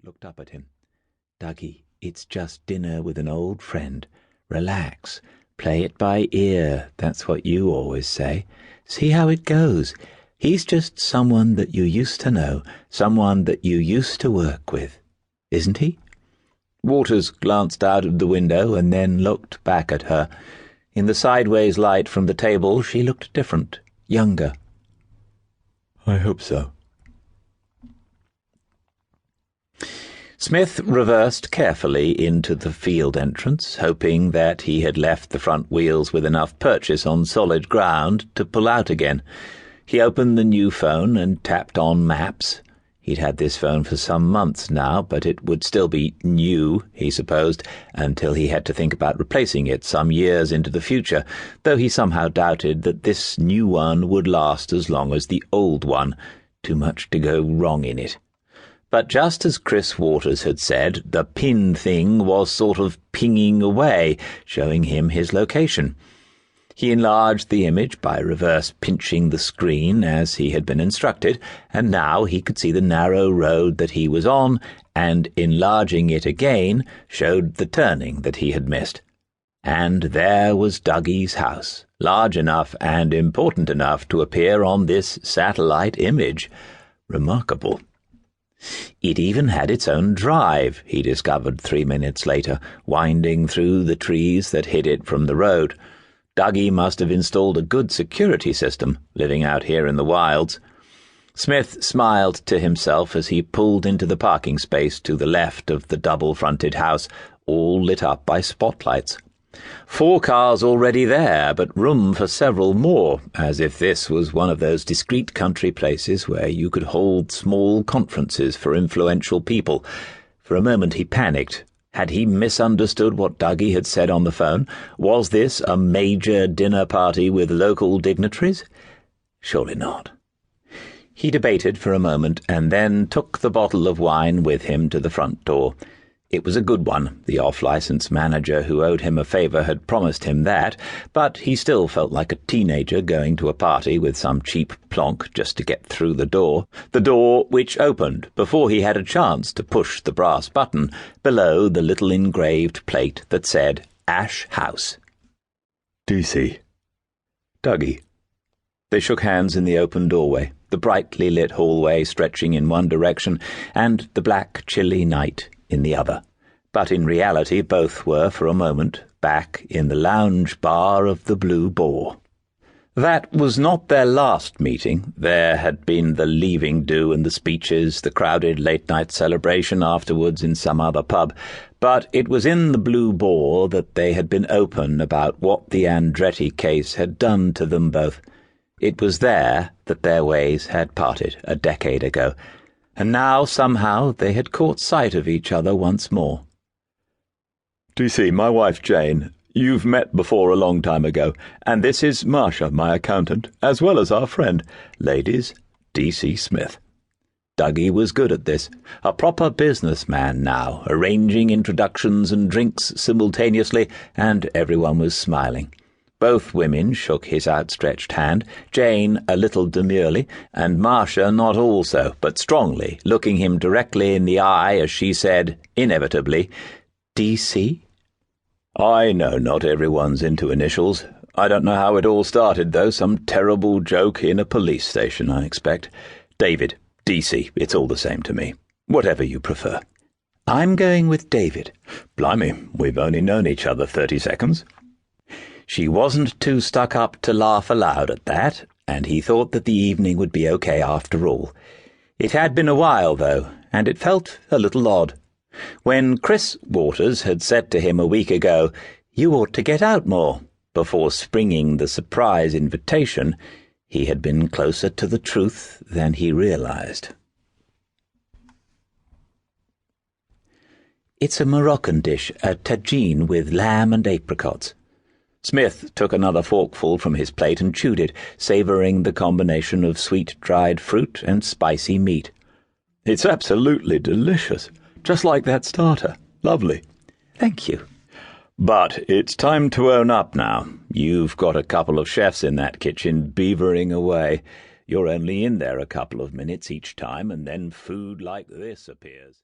looked up at him. "Dougie, it's just dinner with an old friend. Relax. Play it by ear. That's what you always say. See how it goes. He's just someone that you used to know, someone that you used to work with. Isn't he?" Waters glanced out of the window and then looked back at her. In the sideways light from the table, she looked different, younger. "I hope so." Smith reversed carefully into the field entrance, hoping that he had left the front wheels with enough purchase on solid ground to pull out again. He opened the new phone and tapped on maps. He'd had this phone for some months now, but it would still be new, he supposed, until he had to think about replacing it some years into the future, though he somehow doubted that this new one would last as long as the old one. Too much to go wrong in it. But just as Chris Waters had said, the pin thing was sort of pinging away, showing him his location. He enlarged the image by reverse pinching the screen as he had been instructed, and now he could see the narrow road that he was on, and enlarging it again showed the turning that he had missed. And there was Dougie's house, large enough and important enough to appear on this satellite image. Remarkable. It even had its own drive, he discovered 3 minutes later, winding through the trees that hid it from the road. Dougie must have installed a good security system, living out here in the wilds. Smith smiled to himself as he pulled into the parking space to the left of the double-fronted house, all lit up by spotlights. 4 cars already there, but room for several more, as if this was one of those discreet country places where you could hold small conferences for influential people. For a moment he panicked. Had he misunderstood what Dougie had said on the phone? Was this a major dinner party with local dignitaries? Surely not. He debated for a moment and then took the bottle of wine with him to the front door. It was a good one. The off-licence manager who owed him a favour had promised him that, but he still felt like a teenager going to a party with some cheap plonk just to get through the door which opened before he had a chance to push the brass button below the little engraved plate that said Ash House. "DC. Dougie." They shook hands in the open doorway, the brightly lit hallway stretching in one direction and the black, chilly night in the other. But in reality both were, for a moment, back in the lounge bar of the Blue Boar. That was not their last meeting. There had been the leaving do and the speeches, the crowded late-night celebration afterwards in some other pub, but it was in the Blue Boar that they had been open about what the Andretti case had done to them both. It was there that their ways had parted a decade ago, and now somehow they had caught sight of each other once more. "DC, my wife Jane. You've met before a long time ago, and this is Marcia, my accountant, as well as our friend. Ladies, DC Smith." Dougie was good at this, a proper businessman now, arranging introductions and drinks simultaneously, and everyone was smiling. Both women shook his outstretched hand, Jane a little demurely, and Marcia not also, but strongly, looking him directly in the eye as she said, inevitably, "DC?" "I know not everyone's into initials. I don't know how it all started, though. Some terrible joke in a police station, I expect. David, DC, it's all the same to me. Whatever you prefer." "I'm going with David." "Blimey, we've only known each other 30 seconds. She wasn't too stuck up to laugh aloud at that, and he thought that the evening would be okay after all. It had been a while, though, and it felt a little odd. When Chris Waters had said to him a week ago, "You ought to get out more," before springing the surprise invitation, he had been closer to the truth than he realized. "It's a Moroccan dish, a tagine with lamb and apricots." Smith took another forkful from his plate and chewed it, savouring the combination of sweet dried fruit and spicy meat. "It's absolutely delicious, just like that starter. Lovely." "Thank you." "But it's time to own up now. You've got a couple of chefs in that kitchen beavering away. You're only in there a couple of minutes each time, and then food like this appears."